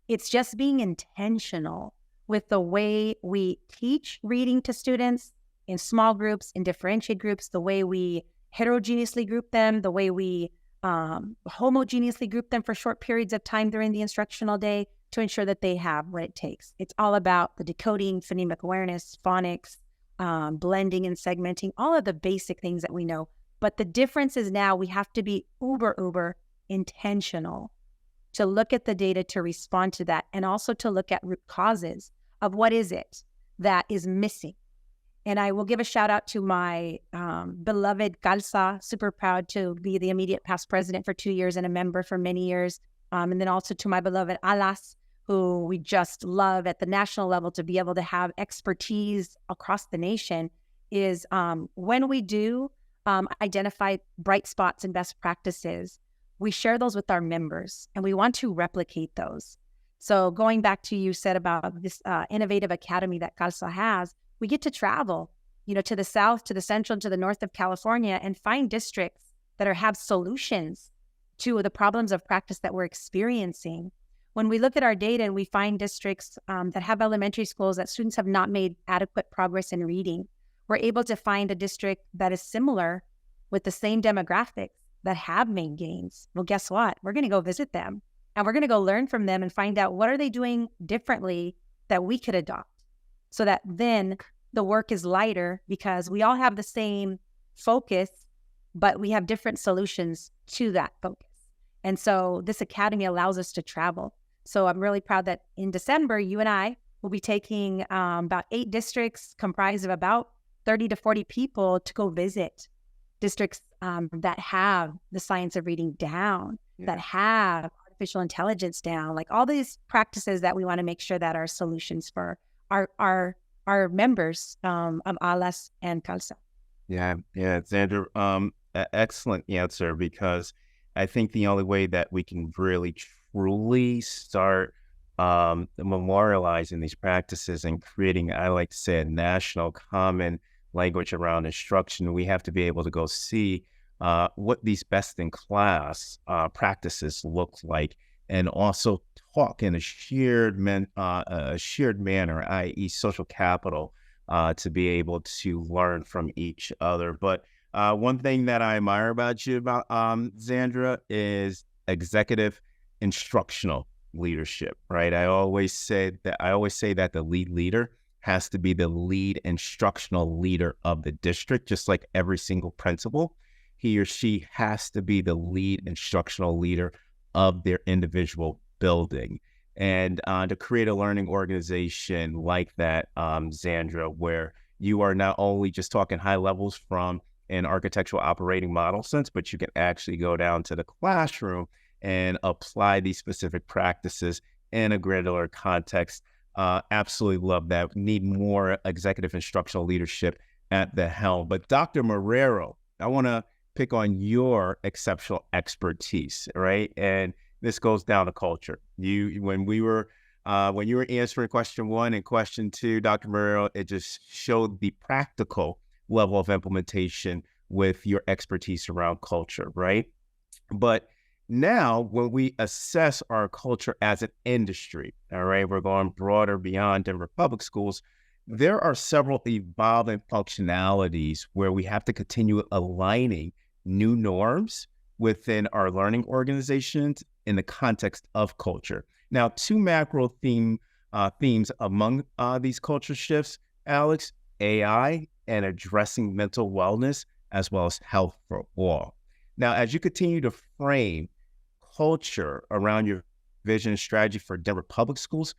It's just being intentional with the way we teach reading to students in small groups, in differentiated groups, the way we heterogeneously group them, the way we homogeneously group them for short periods of time during the instructional day to ensure that they have what it takes. It's all about the decoding, phonemic awareness, phonics, blending and segmenting, all of the basic things that we know. But the difference is now we have to be uber intentional to look at the data to respond to that, and also to look at root causes of what is it that is missing. And I will give a shout out to my beloved Calza, super proud to be the immediate past president for 2 years and a member for many years. And then also to my beloved Alas, who we just love at the national level to be able to have expertise across the nation, is when we do identify bright spots and best practices, we share those with our members, and we want to replicate those. So going back to you said about this innovative academy that Calza has, we get to travel, to the south, to the central, to the north of California, and find districts that have solutions to the problems of practice that we're experiencing. When we look at our data and we find districts that have elementary schools that students have not made adequate progress in reading, we're able to find a district that is similar with the same demographics that have made gains. Well, guess what? We're going to go visit them, and we're going to go learn from them and find out what are they doing differently that we could adopt, so that then the work is lighter because we all have the same focus, but we have different solutions to that focus. And so this academy allows us to travel. So I'm really proud that in December, you and I will be taking about 8 districts comprised of about 30 to 40 people to go visit districts that have the science of reading down, that have artificial intelligence down, like all these practices that we want to make sure that are solutions for our members of ALAS and CALSA. Yeah, Zandra, excellent answer, because I think the only way that we can really truly start memorializing these practices and creating, I like to say, a national common language around instruction, we have to be able to go see what these best-in-class practices look like, and also talk in a shared manner, i.e. social capital, to be able to learn from each other. But one thing that I admire about you, about Zandra, is executive instructional leadership, right? I always say that the lead leader has to be the lead instructional leader of the district, just like every single principal. He or she has to be the lead instructional leader of their individual building. And to create a learning organization like that, Zandra, where you are not only just talking high levels from an architectural operating model sense, but you can actually go down to the classroom and apply these specific practices in a granular context. Absolutely love that. We need more executive instructional leadership at the helm. But Dr. Marrero, I want to pick on your exceptional expertise, right? And this goes down to culture. When you were answering question 1 and question 2, Dr. Marrero, it just showed the practical level of implementation with your expertise around culture, right? But now, when we assess our culture as an industry, all right, we're going broader beyond Denver Public Schools. There are several evolving functionalities where we have to continue aligning new norms within our learning organizations in the context of culture. Now, 2 macro themes among these culture shifts, Alex: AI and addressing mental wellness, as well as health for all. Now, as you continue to frame culture around your vision and strategy for Denver Public Schools,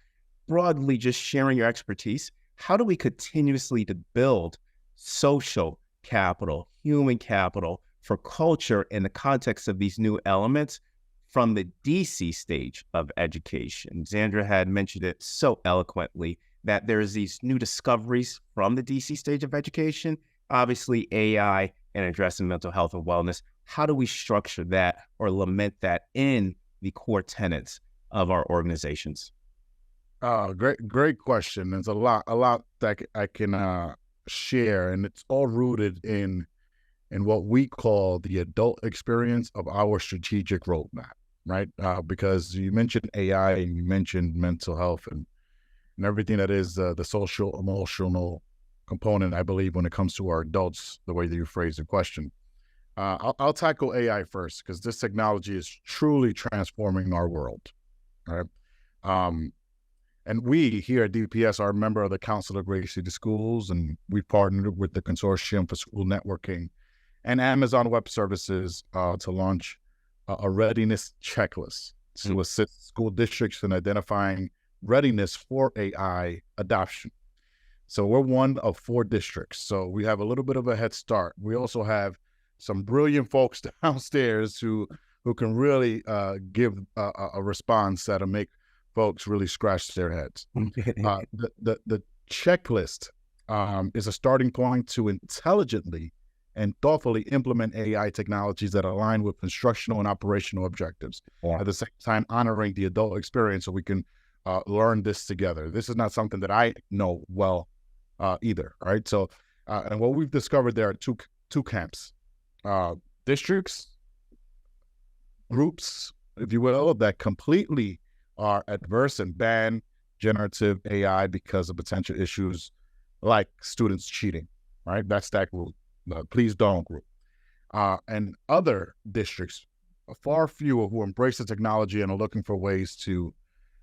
broadly just sharing your expertise, how do we continuously to build social capital, human capital for culture in the context of these new elements from the DC stage of education? Zandra had mentioned it so eloquently that there's these new discoveries from the DC stage of education, obviously AI and addressing mental health and wellness. How do we structure that or lament that in the core tenets of our organizations? Great question. There's a lot that I can share, and it's all rooted in what we call the adult experience of our strategic roadmap, right? Because you mentioned AI and you mentioned mental health and everything that is the social, emotional component, I believe, when it comes to our adults, the way that you phrase the question. I'll tackle AI first, because this technology is truly transforming our world, right? And we here at DPS are a member of the Council of Great City Schools, and we've partnered with the Consortium for School Networking and Amazon Web Services to launch a readiness checklist to assist school districts in identifying readiness for AI adoption. So we're one of 4 districts, so we have a little bit of a head start. We also have some brilliant folks downstairs who can really give a response that'll make folks really scratch their heads. The checklist is a starting point to intelligently and thoughtfully implement AI technologies that align with instructional and operational objectives. At the same time, honoring the adult experience so we can learn this together. This is not something that I know well either, right? So, and what we've discovered, there are two camps. Districts, groups, if you will, that completely are adverse and ban generative AI because of potential issues like students cheating, right? That's that group. Please don't group. And other districts, far fewer, who embrace the technology and are looking for ways to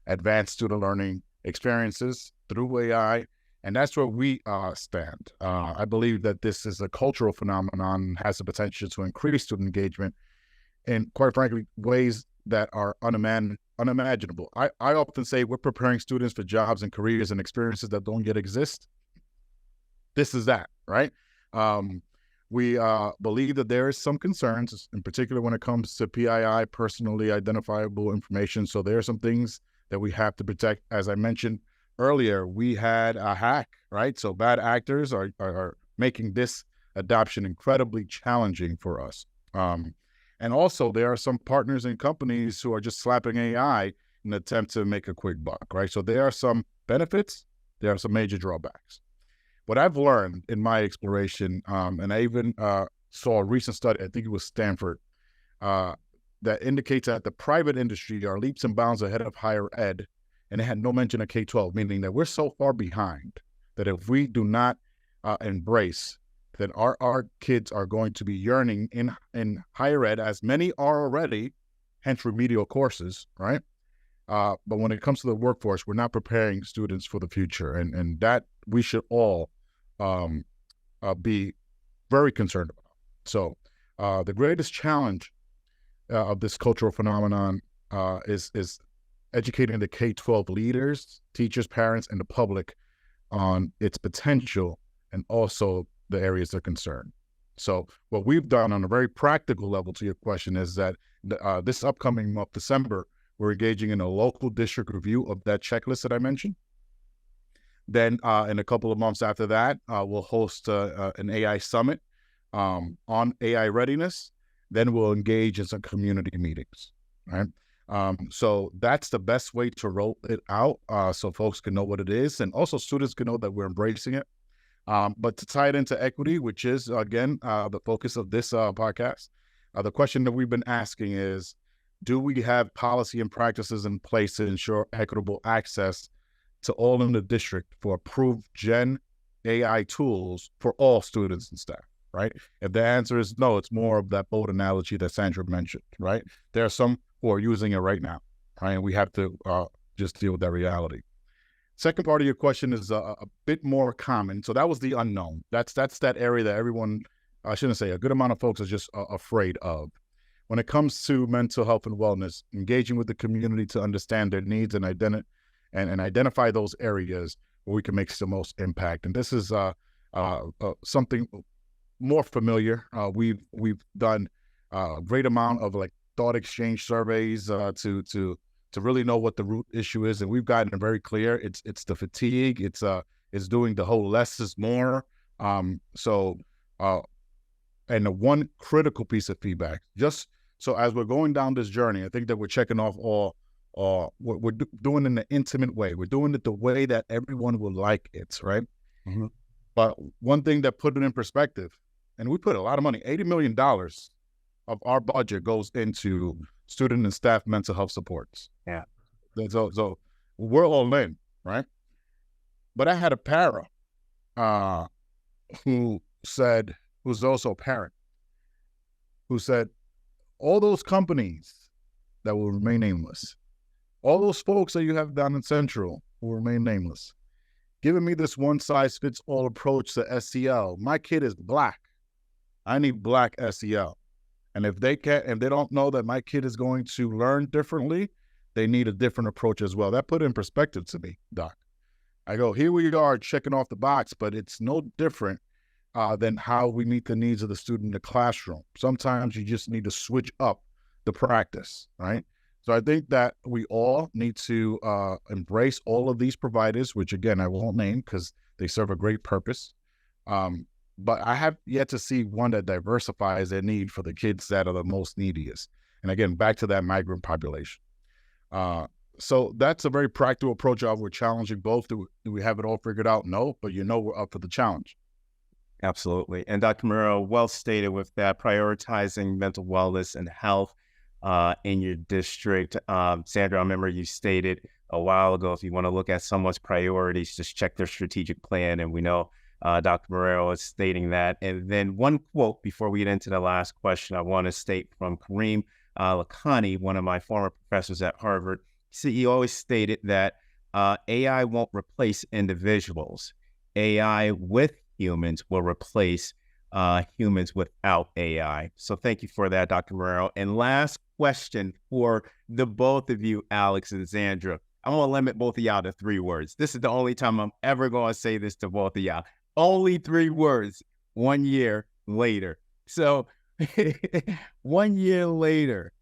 advance student learning experiences through AI. And that's where we stand. I believe that this is a cultural phenomenon, has the potential to increase student engagement in, quite frankly, ways that are unimaginable. I often say we're preparing students for jobs and careers and experiences that don't yet exist. This is that, right? We believe that there is some concerns, in particular when it comes to PII, personally identifiable information. So there are some things that we have to protect. As I mentioned earlier, we had a hack, right? So bad actors are making this adoption incredibly challenging for us. And also, there are some partners and companies who are just slapping AI in an attempt to make a quick buck, right? So there are some benefits, there are some major drawbacks. What I've learned in my exploration, and I even saw a recent study, I think it was Stanford, that indicates that the private industry are leaps and bounds ahead of higher ed, and it had no mention of K-12, meaning that we're so far behind that if we do not embrace, then our kids are going to be yearning in higher ed, as many are already, hence remedial courses, right? But when it comes to the workforce, we're not preparing students for the future, and that we should all be very concerned about. So the greatest challenge of this cultural phenomenon is educating the K-12 leaders, teachers, parents, and the public on its potential and also the areas of concern. So what we've done on a very practical level to your question is that this upcoming month, December, we're engaging in a local district review of that checklist that I mentioned. Then in a couple of months after that, we'll host an AI summit on AI readiness. Then we'll engage in some community meetings, right? So that's the best way to roll it out so folks can know what it is, and also students can know that we're embracing it. But to tie it into equity, which is, again, the focus of this podcast, the question that we've been asking is, do we have policy and practices in place to ensure equitable access to all in the district for approved Gen AI tools for all students and staff, right? If the answer is no, it's more of that boat analogy that Zandra mentioned, right? There are some who are using it right now, right? And we have to just deal with that reality. Second part of your question is a bit more common. So that was the unknown. That's that area that everyone, I shouldn't say, a good amount of folks are just afraid of. When it comes to mental health and wellness, engaging with the community to understand their needs and identify those areas where we can make the most impact. And this is something more familiar. We've done a great amount of like thought exchange surveys to really know what the root issue is, and we've gotten very clear. It's the fatigue. It's doing the whole less is more. And the one critical piece of feedback, just so as we're going down this journey, I think that we're checking off all we're doing in an intimate way. We're doing it the way that everyone will like it, right? Mm-hmm. But one thing that put it in perspective, and we put a lot of money, $80 million of our budget goes into student and staff mental health supports. Yeah. So we're all in, right? But I had a para who's also a parent, who said, all those companies that will remain nameless, all those folks that you have down in Central will remain nameless, giving me this one-size-fits-all approach to SEL. My kid is Black. I need Black SEL. And if they don't know that my kid is going to learn differently, they need a different approach as well. That put it in perspective to me, Doc. I go, here we are checking off the box, but it's no different than how we meet the needs of the student in the classroom. Sometimes you just need to switch up the practice, right? So I think that we all need to embrace all of these providers, which again, I won't name because they serve a great purpose. But I have yet to see one that diversifies their need for the kids that are the most neediest. And again, back to that migrant population. So that's a very practical approach of we're challenging both. Do we have it all figured out? No, but we're up for the challenge. Absolutely. And Dr. Marrero, well stated with that, prioritizing mental wellness and health in your district. Zandra, I remember you stated a while ago, if you want to look at someone's priorities, just check their strategic plan. And we know Dr. Marrero is stating that. And then one quote before we get into the last question, I want to state from Kareem Lakhani, one of my former professors at Harvard. He always stated that AI won't replace individuals. AI with humans will replace humans without AI. So thank you for that, Dr. Marrero. And last question for the both of you, Alex and Zandra. I'm going to limit both of y'all to 3 words. This is the only time I'm ever going to say this to both of y'all. Only 3 words, 1 year later. So 1 year later,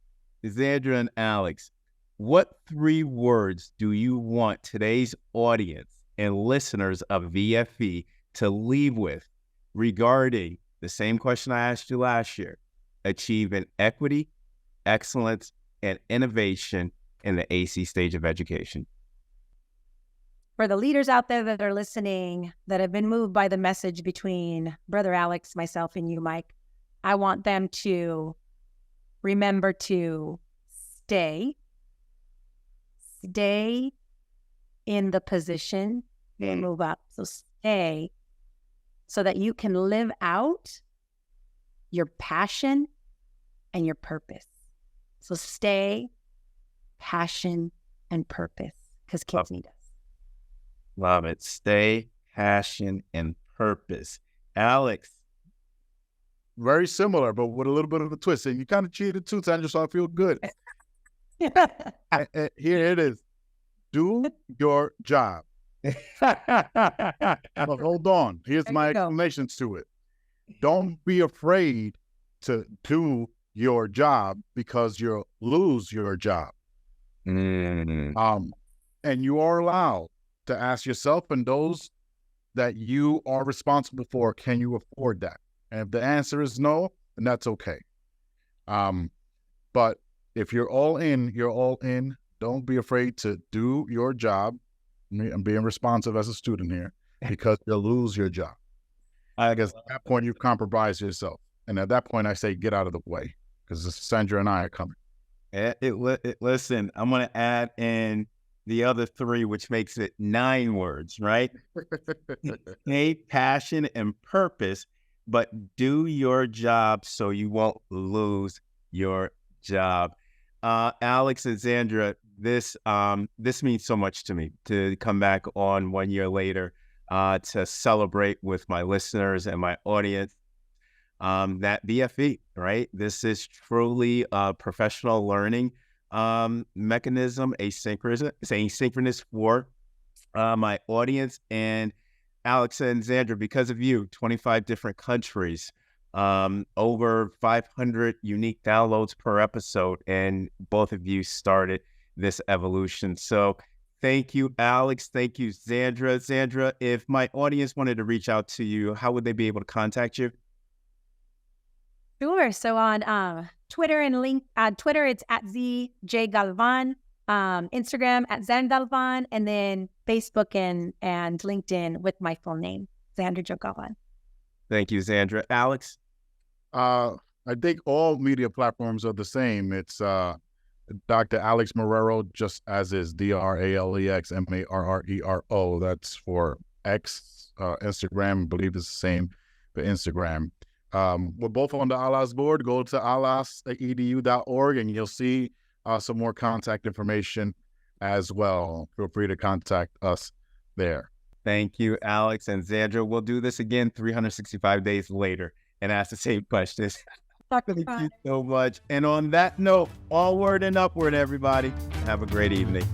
Zandra and Alex, what 3 words do you want today's audience and listeners of VFE to leave with regarding the same question I asked you last year, achieving equity, excellence, and innovation in the AC stage of education? For the leaders out there that are listening, that have been moved by the message between Brother Alex, myself, and you, Mike, I want them to remember to stay in the position and move up. So stay so that you can live out your passion and your purpose. So stay, passion, and purpose, because kids need us. Love it. Stay, passion, and purpose. Alex. Very similar, but with a little bit of a twist. And you kind of cheated too, Zandra, so I feel good. Here it is. Do your job. But hold on. Here's my explanation to it. Don't be afraid to do your job, because you'll lose your job. And you are allowed to ask yourself and those that you are responsible for, can you afford that? And if the answer is no, then that's okay. But if you're all in, you're all in. Don't be afraid to do your job. I'm being responsive as a student here, because you'll lose your job. Because at that point, you've compromised yourself. And at that point, I say, get out of the way, because Zandra and I are coming. Listen, I'm going to add in the other 3, which makes it 9 words, right? Hate, passion, and purpose, but do your job so you won't lose your job. Alex and Zandra, this means so much to me to come back on 1 year later to celebrate with my listeners and my audience that VFE, right? This is truly a professional learning mechanism, asynchronous for my audience. And Alex and Zandra, because of you, 25 different countries, over 500 unique downloads per episode, and both of you started this evolution. So thank you, Alex. Thank you, Zandra. Zandra, if my audience wanted to reach out to you, how would they be able to contact you? Sure. So on Twitter it's at ZJ Galvan, Instagram at Zan Galvan, and then Facebook and LinkedIn with my full name, Zandra Jo Galvan. Thank you, Zandra. Alex? I think all media platforms are the same. It's Dr. Alex Marrero, just as is, DrAlex Marrero. That's for X. Instagram, I believe it's the same for Instagram. We're both on the ALAS board. Go to alas.edu.org and you'll see some more contact information as well. Feel free to contact us there. Thank you, Alex and Zandra. We'll do this again 365 days later and ask the same questions. Thank you so much. And on that note, onward and upward, everybody. Have a great evening.